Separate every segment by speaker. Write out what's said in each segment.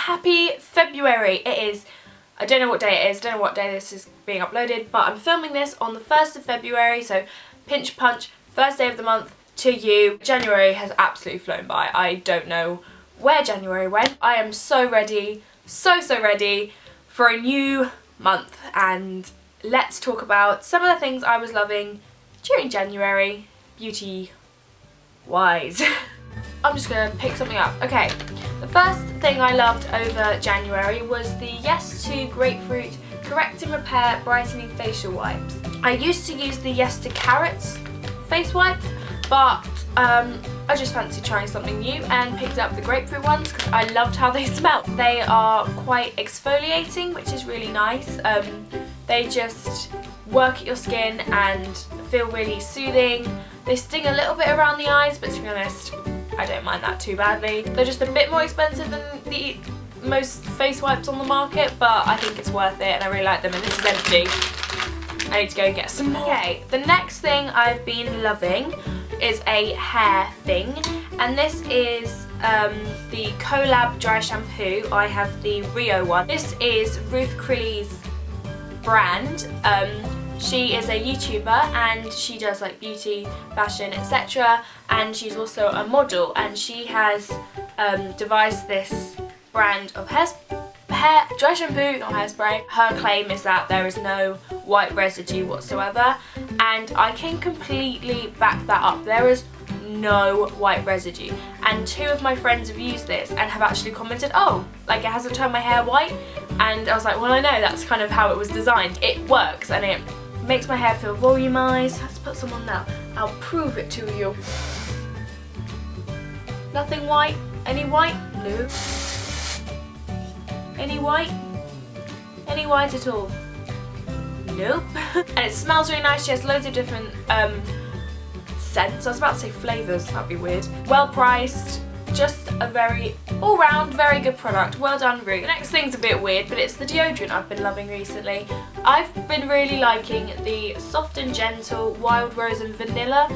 Speaker 1: happy February. It is, I don't know what day it is, don't know what day this is being uploaded, but I'm filming this on the 1st of February, so pinch punch, first day of the month to you. January has absolutely flown by. I don't know where January went. I am so ready, so ready for a new month, and let's talk about some of the things I was loving during January, beauty wise. I'm just gonna pick something up. Okay, the first thing I loved over January was the Yes to Grapefruit Correct and Repair Brightening Facial Wipes. I used to use the Yes to Carrots face wipe, but I just fancied trying something new and picked up the grapefruit ones because I loved how they smelled. They are quite exfoliating, which is really nice. They just work at your skin and feel really soothing. They sting a little bit around the eyes, but to be honest, I don't mind that too badly. They're just a bit more expensive than the most face wipes on the market, but I think it's worth it and I really like them, and this is empty. I need to go and get some more. Okay, the next thing I've been loving is a hair thing, and this is the Collab dry shampoo. I have the Rio one. This is Ruth Crilly's brand. She is a YouTuber and she does like beauty, fashion, etc. and she's also a model, and she has devised this brand of hair dry shampoo, not hairspray. Her claim is that there is no white residue whatsoever, and I can completely back that up. There is no white residue, and two of my friends have used this and have actually commented, oh, like it hasn't turned my hair white, and I was like, well, I know, that's kind of how it was designed. It works and it makes my hair feel volumized. Let's put some on now. I'll prove it to you. Nothing white? Any white? No. Any white? Any white at all? Nope. And it smells really nice. She has loads of different scents. I was about to say flavours, that'd be weird. Well priced, just a very all-round very good product. Well done, Ruth. The next thing's a bit weird, but it's the deodorant I've been loving recently. I've been really liking the Soft and Gentle Wild Rose and Vanilla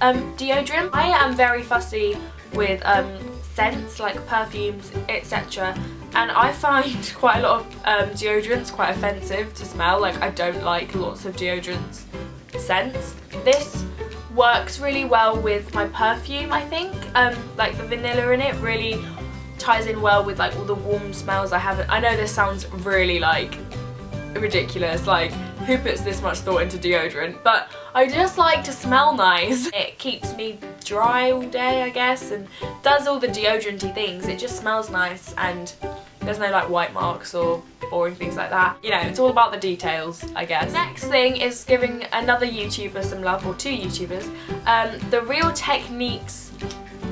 Speaker 1: deodorant. I am very fussy with scents like perfumes, etc. and I find quite a lot of deodorants quite offensive to smell. Like, I don't like lots of deodorants scents. This works really well with my perfume, I think. Like the vanilla in it really ties in well with like all the warm smells I have. I know this sounds really like ridiculous, like who puts this much thought into deodorant, but I just like to smell nice. It keeps me dry all day, I guess, and does all the deodorant-y things. It just smells nice and there's no like white marks or boring things like that. You know, it's all about the details, I guess. Next thing is giving another YouTuber some love, or two YouTubers. The Real Techniques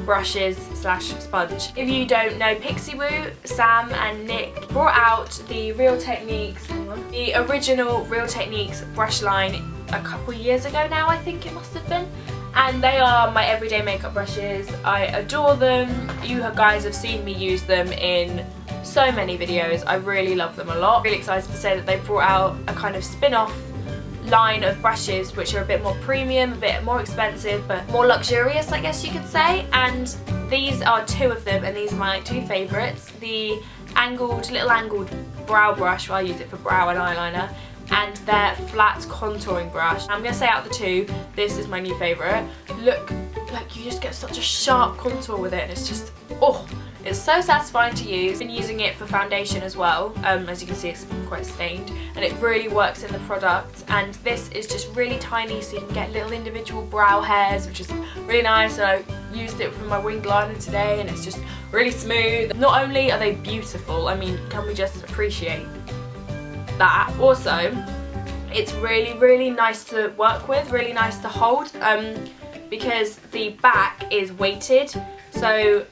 Speaker 1: brushes slash sponge. If you don't know, Pixie Woo, Sam and Nick brought out the Real Techniques, the original Real Techniques brush line a couple years ago now, I think it must have been. And they are my everyday makeup brushes. I adore them. You guys have seen me use them in so many videos. I really love them a lot. Really excited to say that they brought out a kind of spin-off line of brushes which are a bit more premium, a bit more expensive, but more luxurious, I guess you could say. And these are two of them, and these are my two favourites. The little angled brow brush, well, I use it for brow and eyeliner, and their flat contouring brush. I'm going to say out of the two, this is my new favourite. Look, like you just get such a sharp contour with it, and it's just, oh, it's so satisfying to use. I've been using it for foundation as well. As you can see, it's quite stained, and it really works in the product. And this is just really tiny, so you can get little individual brow hairs, which is really nice. And I used it for my winged liner today, and it's just really smooth. Not only are they beautiful, I mean, can we just appreciate that? Also, it's really nice to work with, really nice to hold, because the back is weighted, so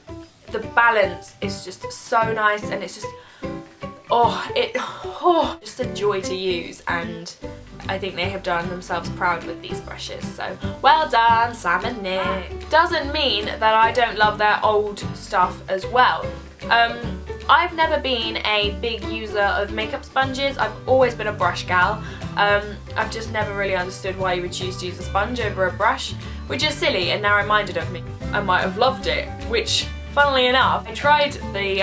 Speaker 1: the balance is just so nice, and it's just, just a joy to use, and I think they have done themselves proud with these brushes, so well done, Sam and Nick. Doesn't mean that I don't love their old stuff as well. I've never been a big user of makeup sponges. I've always been a brush gal. I've just never really understood why you would choose to use a sponge over a brush, which is silly and narrow-minded of me. I might have loved it, which, funnily enough, I tried the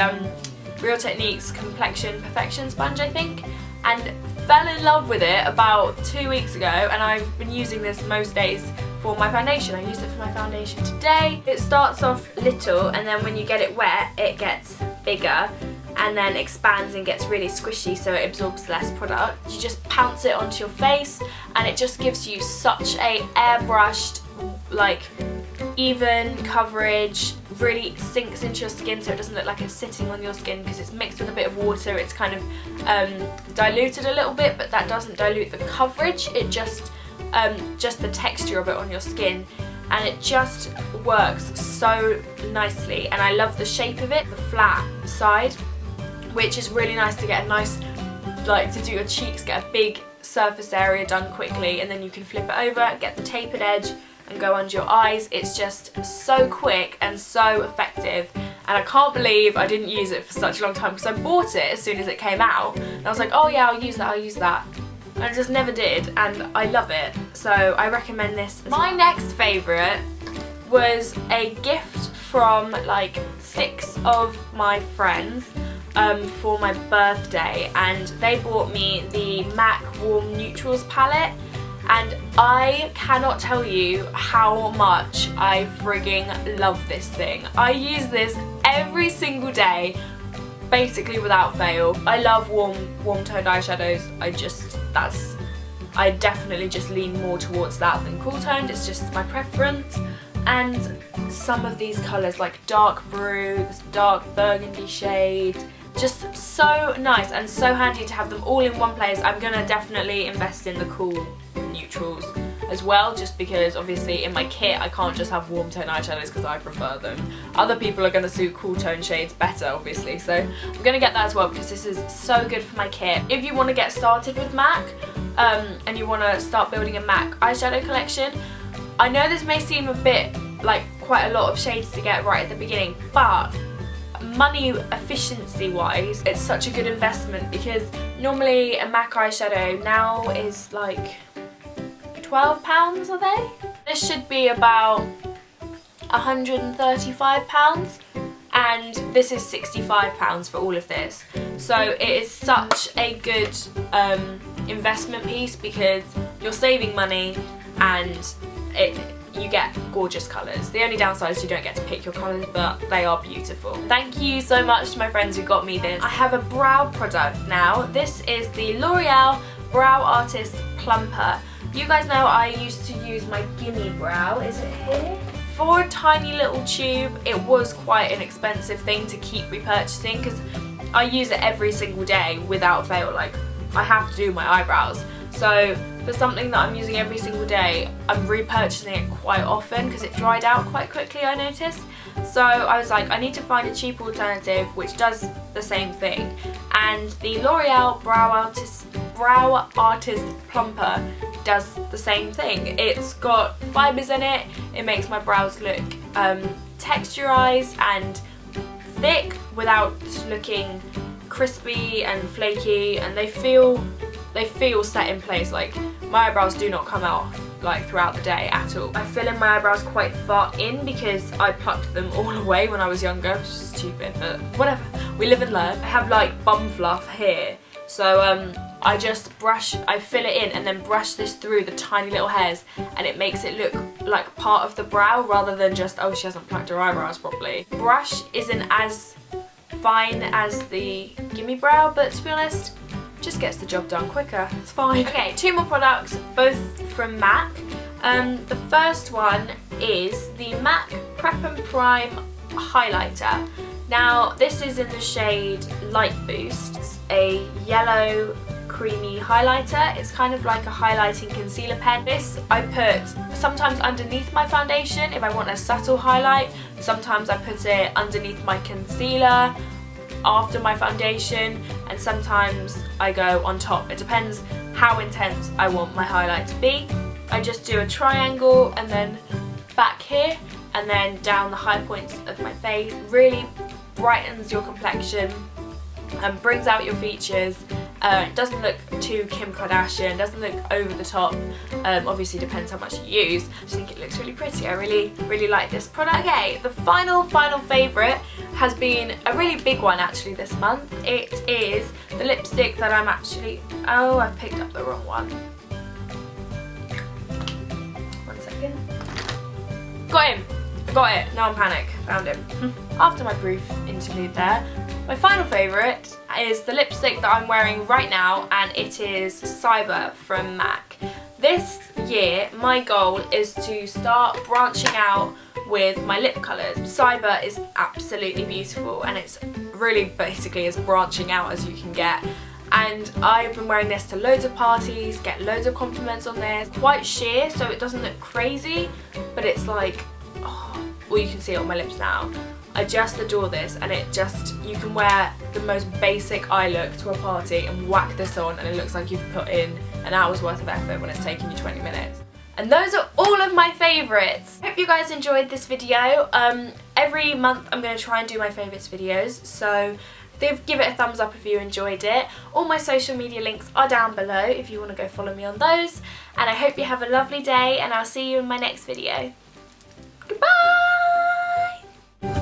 Speaker 1: Real Techniques Complexion Perfection Sponge, I think, and fell in love with it about 2 weeks ago, and I've been using this most days for my foundation. I used it for my foundation today. It starts off little, and then when you get it wet it gets bigger and then expands and gets really squishy, so it absorbs less product. You just pounce it onto your face and it just gives you such a airbrushed, like, even coverage, really sinks into your skin so it doesn't look like it's sitting on your skin because it's mixed with a bit of water. It's kind of diluted a little bit, but that doesn't dilute the coverage, it just the texture of it on your skin, and it just works so nicely. And I love the shape of it, the flat side, which is really nice to get a nice, like, to do your cheeks, get a big surface area done quickly, and then you can flip it over, get the tapered edge and go under your eyes. It's just so quick and so effective, and I can't believe I didn't use it for such a long time because I bought it as soon as it came out and I was like, oh yeah, I'll use that, and I just never did, and I love it, so I recommend this. My next favourite was a gift from like 6 of my friends for my birthday, and they bought me the MAC Warm Neutrals palette, and I cannot tell you how much I frigging love this thing. I use this every single day, basically without fail. I love warm toned eyeshadows. I definitely just lean more towards that than cool toned. It's just my preference. And some of these colours, like dark brew, this dark burgundy shade, just so nice and so handy to have them all in one place. I'm gonna definitely invest in the cool neutrals as well, just because obviously in my kit I can't just have warm tone eyeshadows because I prefer them. Other people are going to suit cool tone shades better, obviously, so I'm going to get that as well because this is so good for my kit. If you want to get started with MAC and you want to start building a MAC eyeshadow collection, I know this may seem a bit like quite a lot of shades to get right at the beginning, but money efficiency wise it's such a good investment, because normally a MAC eyeshadow now is like £12, are they? This should be about £135, and this is £65 for all of this. So it is such a good investment piece because you're saving money and you get gorgeous colours. The only downside is you don't get to pick your colours, but they are beautiful. Thank you so much to my friends who got me this. I have a brow product now. This is the L'Oreal Brow Artist Plumper. You guys know I used to use my Gimme Brow, is it here? For a tiny little tube, it was quite an expensive thing to keep repurchasing because I use it every single day without fail. Like, I have to do my eyebrows. So for something that I'm using every single day, I'm repurchasing it quite often because it dried out quite quickly, I noticed. So I was like, I need to find a cheap alternative which does the same thing. And the L'Oreal Brow Artist Plumper does the same thing. It's got fibres in it, it makes my brows look texturized and thick without looking crispy and flaky, and they feel set in place. Like, my eyebrows do not come out like throughout the day at all. I fill in my eyebrows quite far in because I plucked them all away when I was younger, which is stupid, but whatever, we live and learn. I have like bum fluff here, so I just I fill it in and then brush this through the tiny little hairs, and it makes it look like part of the brow rather than just, oh, she hasn't plucked her eyebrows properly. Brush isn't as fine as the Gimme Brow, but to be honest, just gets the job done quicker. It's fine. Okay, 2 more products, both from MAC. The first one is the MAC Prep and Prime Highlighter. Now, this is in the shade Light Boost. It's a yellow creamy highlighter. It's kind of like a highlighting concealer pen. This I put sometimes underneath my foundation if I want a subtle highlight. Sometimes I put it underneath my concealer after my foundation, and sometimes I go on top. It depends how intense I want my highlight to be. I just do a triangle and then back here and then down the high points of my face. Really brightens your complexion and brings out your features, It doesn't look too Kim Kardashian, doesn't look over the top. Obviously depends how much you use. I just think it looks really pretty. I really like this product. Okay, the final favourite has been a really big one actually this month. It is the lipstick that I'm actually... Oh, I've picked up the wrong one. One second. Got him! Got it. Now I'm panic. Found him. After my brief interlude there, my final favourite is the lipstick that I'm wearing right now, and it is Cyber from MAC. This year my goal is to start branching out with my lip colours. Cyber is absolutely beautiful and it's really basically as branching out as you can get. And I've been wearing this to loads of parties, get loads of compliments on this. Quite sheer, so it doesn't look crazy, but it's like, oh, well, you can see it on my lips now. I just adore this, and it just, you can wear the most basic eye look to a party and whack this on and it looks like you've put in an hour's worth of effort when it's taking you 20 minutes. And those are all of my favourites. Hope you guys enjoyed this video. Every month I'm going to try and do my favourites videos, so give it a thumbs up if you enjoyed it. All my social media links are down below if you want to go follow me on those. And I hope you have a lovely day, and I'll see you in my next video.